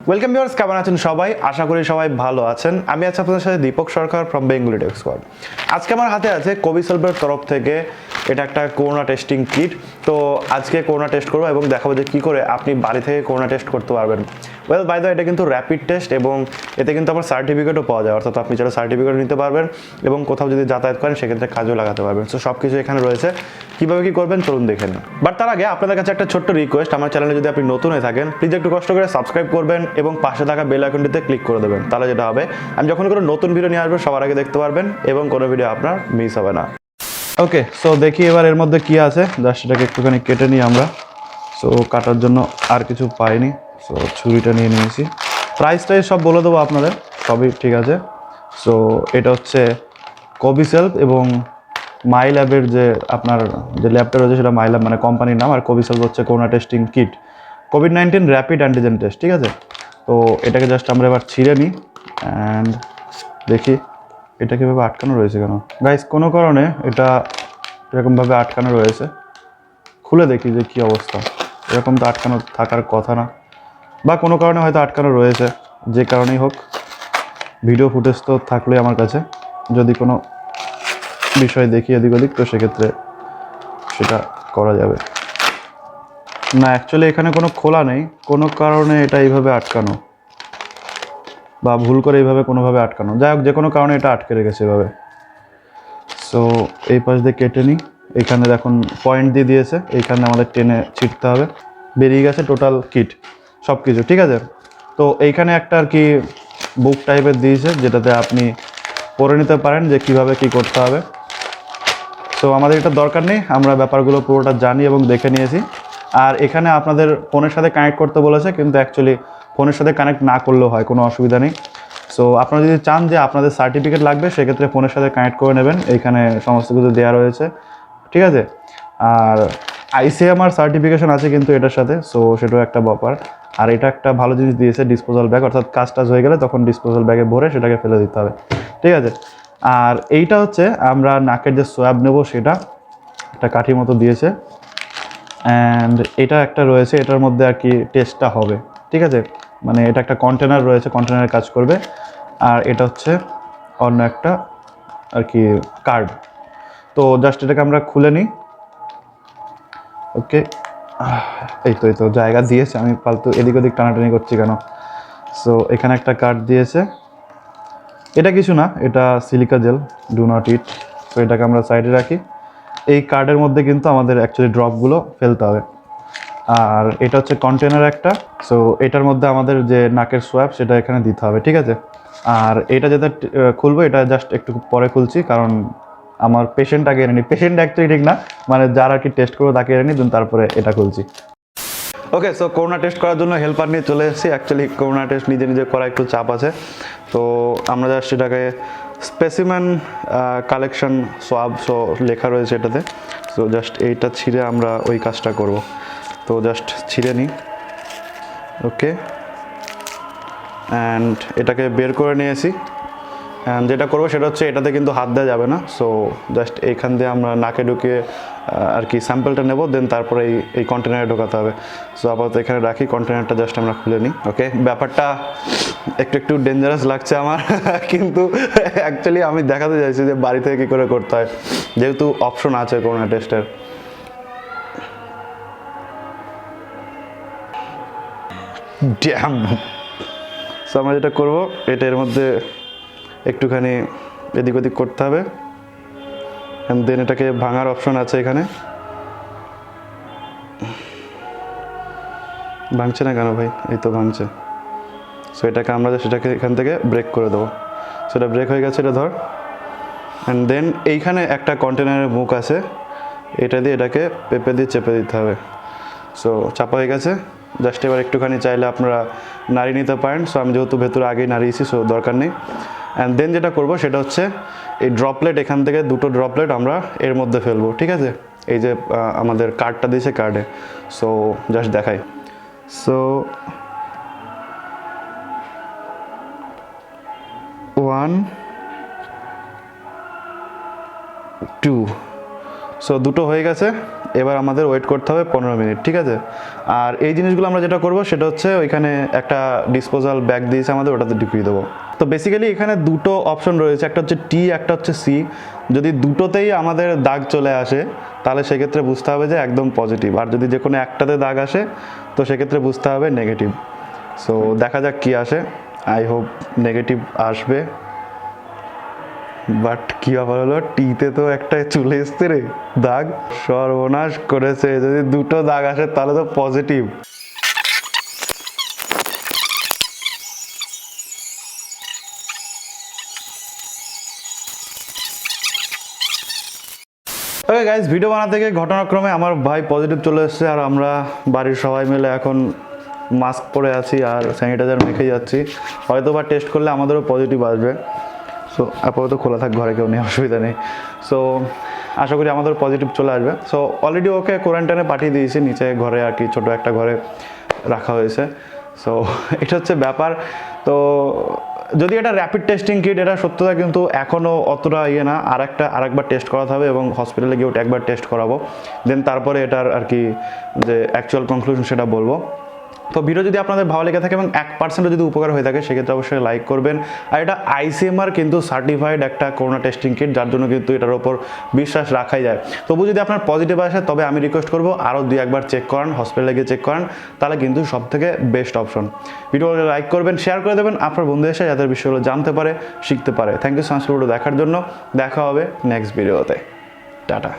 Welcome viewers, কেমন আছেন সবাই? আশা করি সবাই ভালো আছেন। আমি আছি আপনাদের সাথে দীপক সরকার ফ্রম বেঙ্গলি টেক্সquad। আজকে আমার হাতে আছে কোভিসেলফের তরফ থেকে এটা একটা করোনা টেস্টিং কিট। তো আজকে করোনা টেস্ট করবো এবং দেখাবো যে কী করে আপনি বাড়ি থেকে করোনা টেস্ট করতে পারবেন। ওয়েল বাই দ্য এটা কিন্তু র্যাপিড টেস্ট এবং এতে কিন্তু আমার সার্টিফিকেটও পাওয়া যায়, অর্থাৎ আপনি যারা সার্টিফিকেট নিতে পারবেন এবং কোথাও যদি যাতায়াত করেন সেক্ষেত্রে কাজও লাগাতে পারবেন। সো সব কিছু এখানে রয়েছে। কীভাবে কী করবেন চলুন দেখে নিন। বাট তার আগে আপনাদের কাছে একটা ছোট্ট রিকোয়েস্ট, আমার চ্যানেলে যদি আপনি নতুন হয়ে থাকেন প্লিজ একটু কষ্ট করে সাবস্ক্রাইব করবেন এবং পাশে থাকা বেল আইকনটিতে ক্লিক করে দেবেন। তাহলে যেটা হবে, আমি যখন কোনো নতুন ভিডিও নিয়ে আসবো সবার আগে দেখতে পারবেন এবং কোনো ভিডিও আপনার মিস হবে না। ওকে, সো দেখি এবার এর মধ্যে কি আছে। জাস্ট এটাকে একটুখানি কেটে নিই আমরা। সো কাটার জন্য আর কিছু পাইনি, সো ছুরিটা নিয়ে নিয়েছি। প্রাইসটাই সব বলে দেবো আপনাদের, সবই ঠিক আছে। সো এটা হচ্ছে কোভিসেলফ এবং মাই ল্যাবের যে আপনার যে ল্যাবটা রয়েছে সেটা মাই ল্যাব মানে কোম্পানির নাম, আর কোভিসেলফ হচ্ছে corona testing kit, COVID-19 rapid antigen test. ঠিক আছে, তো এটাকে জাস্ট আমরা এবার ছিঁড়ে নিই অ্যান্ড দেখি এটা কীভাবে আটকানো রয়েছে। কেন গাইস, কোনো কারণে এটা এরকমভাবে আটকানো রয়েছে। খুলে দেখি যে কী অবস্থা। এরকম তো আটকানো থাকার কথা না, বা কোনো কারণে হয়তো আটকানো রয়েছে। যে কারণেই হোক, ভিডিও ফুটেজ তো থাকলে আমার কাছে, যদি কোনো বিষয় দেখি এদিক ওদিক তো সেক্ষেত্রে সেটা করা যাবে না। অ্যাকচুয়ালি এখানে কোনো খোলা নেই, কোনো কারণে এটা এইভাবে আটকানো, বা ভুল করে এইভাবে কোনোভাবে আটকানো। যাই হোক, যে কোনো কারণে এটা আটকে রেখেছে এভাবে। সো এই পাশ দিয়ে কেটে নিই। এইখানে দেখুন পয়েন্ট দিয়ে দিয়েছে, এইখানে আমাদের টেনে ছিটতে হবে। বেরিয়ে গেছে টোটাল কিট সব কিছু। ঠিক আছে, তো এইখানে একটা আর কি বুক টাইপের দিয়েছে যেটাতে আপনি পড়ে নিতে পারেন যে কিভাবে কি করতে হবে। তো আমাদের এটা দরকার নেই, আমরা ব্যাপারগুলো পুরোটা জানি এবং দেখে নিয়েছি। আর এখানে আপনাদের ফোনের সাথে কানেক্ট করতে বলেছে, কিন্তু অ্যাকচুয়ালি ফোনের সাথে কানেক্ট না করলেও হয়, কোনো অসুবিধা নেই। সো আপনারা যদি চান যে আপনাদের সার্টিফিকেট লাগবে সেক্ষেত্রে ফোনের সাথে কানেক্ট করে নেবেন, এইখানে সমস্ত কিছু দেওয়া রয়েছে। ঠিক আছে, আর আইসিএমআর সার্টিফিকেশন আছে কিন্তু এটার সাথে, সো সেটাও একটা ব্যাপার। আর এটা একটা ভালো জিনিস দিয়েছে, ডিসপোজাল ব্যাগ, অর্থাৎ কাজ টাজ হয়ে গেলে তখন ডিসপোজাল ব্যাগে ভরে সেটাকে ফেলে দিতে হবে। ঠিক আছে, আর এইটা হচ্ছে আমরা নাকের যে সোয়াব নেব সেটা একটা কাঠির মতো দিয়েছে, অ্যান্ড এটা একটা রয়েছে, এটার মধ্যে আর কি টেস্টটা হবে। ঠিক আছে, মানে এটা একটা কন্টেনার রয়েছে, কন্টেনারের কাজ করবে। আর এটা হচ্ছে অন্য একটা আর কি কার্ড। তো জাস্ট এটাকে আমরা খুলে নিই। ওকে, এই তো জায়গা দিয়েছে, আমি ফালতু এদিক ওদিক টানাটানি করছি কেন। সো এখানে একটা কার্ড দিয়েছে, এটা কিছু না, এটা সিলিকা জেল, ডু নট ইট। তো এটাকে আমরা সাইডে রাখি। এই কার্ডের মধ্যে কিন্তু আমাদের অ্যাকচুয়ালি ড্রপগুলো ফেলতে হবে। আর এটা হচ্ছে কন্টেনার একটা, সো এটার মধ্যে আমাদের যে নাকের সোয়াব সেটা এখানে দিতে হবে। ঠিক আছে, আর এটা যেটা খুলবো এটা জাস্ট একটু পরে খুলছি, কারণ আমার পেশেন্ট আগে এনে নিই। পেশেন্ট অ্যাকচুয়ালি ঠিক না, মানে যারা আর কি টেস্ট করবো তাকে এনে নিই, তারপরে এটা খুলছি। ওকে, সো করোনা টেস্ট করার জন্য হেল্পার নিয়ে চলে এসেছি। অ্যাকচুয়ালি করোনা টেস্ট নিজে নিজে করা একটু চাপ আছে, তো আমরা জাস্ট সেটাকে স্পেসিম্যান কালেকশন সোয়াব সো লেখা রয়েছে এটাতে। সো জাস্ট এইটা ছিঁড়ে আমরা ওই কাজটা করব। তো জাস্ট ছিঁড়ে নিই। ওকে, অ্যান্ড এটাকে বের করে নিয়েছি। অ্যান্ড যেটা করবো সেটা হচ্ছে এটাতে কিন্তু হাত দেওয়া যাবে না। সো জাস্ট এইখান দিয়ে আমরা নাকে ঢুকিয়ে আর কি স্যাম্পলটা নেব, দেন তারপরে এই কন্টেনারে ঢোকাতে হবে। সো আপাতত এখানে রাখি, কন্টেনারটা জাস্ট আমরা খুলে নিই। ওকে, ব্যাপারটা একটু ডেঞ্জারাস লাগছে আমার কিন্তু অ্যাকচুয়ালি আমি দেখাতে চাইছি যে বাড়ি থেকে কী করে করতে হয়, যেহেতু অপশন আছে করোনা টেস্টের। ড্যাম। সো আমরা যেটা করবো, এটা এর মধ্যে একটুখানি এদিক ওদিক করতে হবে, অ্যান্ড দেন এটাকে ভাঙার অপশন আছে এখানে। ভাঙছে না কেন ভাই? এই তো ভাঙছে। সো এটাকে আমরা সেটাকে এখান থেকে ব্রেক করে দেবো। সেটা ব্রেক হয়ে গেছে, এটা ধর। অ্যান্ড দেন এইখানে একটা কন্টেনারের মুখ আছে, এটা দিয়ে এটাকে পেঁপে দিয়ে চেপে দিতে হবে। সো চাপা হয়ে গেছে। জাস্ট এবার একটুখানি চাইলে আপনারা নাড়িয়ে নিতে পারেন। সো আমি যেহেতু ভেতরে আগেই নাড়িয়েছি, সো দরকার নেই। অ্যান্ড দেন যেটা করব সেটা হচ্ছে এই ড্রপলেট, এখান থেকে দুটো ড্রপলেট আমরা এর মধ্যে ফেলবো। ঠিক আছে, এই যে আমাদের কার্ডটা দিয়েছে কার্ডে। সো জাস্ট দেখাই। সো 1 2, সো দুটো হয়ে গেছে। এবার আমাদের ওয়েট করতে হবে 15 মিনিট, ঠিক আছে। আর এই জিনিসগুলো আমরা যেটা করব সেটা হচ্ছে ওইখানে একটা ডিসপোজাল ব্যাগ দিয়েছে আমাদের, ওটাতে ঢুকিয়ে দেবো। তো বেসিক্যালি এখানে দুটো অপশন রয়েছে, একটা হচ্ছে টি, একটা হচ্ছে সি। যদি দুটোতেই আমাদের দাগ চলে আসে তাহলে সেক্ষেত্রে বুঝতে হবে যে একদম পজিটিভ, আর যদি যে কোনো একটাতে দাগ আসে তো সেক্ষেত্রে বুঝতে হবে নেগেটিভ। সো দেখা যাক কি আসে, আই হোপ নেগেটিভ আসবে। বাট কি ব্যাপার হলো, টিতে তো একটা চলে এসছে রে দাগ, সর্বনাশ করেছে। যদি দুটো দাগ আসে তাহলে তো পজিটিভ। ওকে গাইজ, ভিডিও বানাতে গিয়ে ঘটনাক্রমে আমার ভাই পজিটিভ চলে এসছে, আর আমরা বাড়ির সবাই মিলে এখন মাস্ক পরে আছি আর স্যানিটাইজার মেখে যাচ্ছি। হয়তো বা টেস্ট করলে আমাদেরও পজিটিভ আসবে। সো আপাতত খোলা থাক, ঘরে কেউ নেই, অসুবিধা নেই। সো আশা করি আমাদের পজিটিভ চলে আসবে। সো অলরেডি ওকে কোয়ারেন্টাইনে পাঠিয়ে দিয়েছি, নিচে ঘরে আর কি ছোটো একটা ঘরে রাখা হয়েছে। সো এটা হচ্ছে ব্যাপার। তো যদি এটা র্যাপিড টেস্টিং কিট, এটা সত্যতা কিন্তু এখনও অতটা ইয়ে না, আরেকবার টেস্ট করাতে হবে এবং হসপিটালে গিয়ে ওটা একবার টেস্ট করাবো, দেন তারপরে এটার আর কি যে অ্যাকচুয়াল কনক্লুশন সেটা বলবো। তো ভিডিও যদি আপনাদের ভালো লেগে থাকে এবং 1% যদি উপকার হয়ে থাকে সেক্ষেত্রে অবশ্যই লাইক করবেন। আর এটা ICMR কিন্তু সার্টিফাইড একটা করোনা টেস্টিং কিট, যার জন্য কিন্তু এটার ওপর বিশ্বাস রাখাই যায়। তবু যদি আপনার পজিটিভ আসে তবে আমি রিকোয়েস্ট করবো আরও 2-1বার চেক করান, হসপিটালে গিয়ে চেক করান, তাহলে কিন্তু সব থেকে বেস্ট অপশন। ভিডিওগুলো লাইক করবেন, শেয়ার করে দেবেন আপনার বন্ধুদের সাথে, যাদের বিষয়গুলো জানতে পারে, শিখতে পারে। Thank you so much video দেখার জন্য। দেখা হবে নেক্সট ভিডিওতে। টাটা।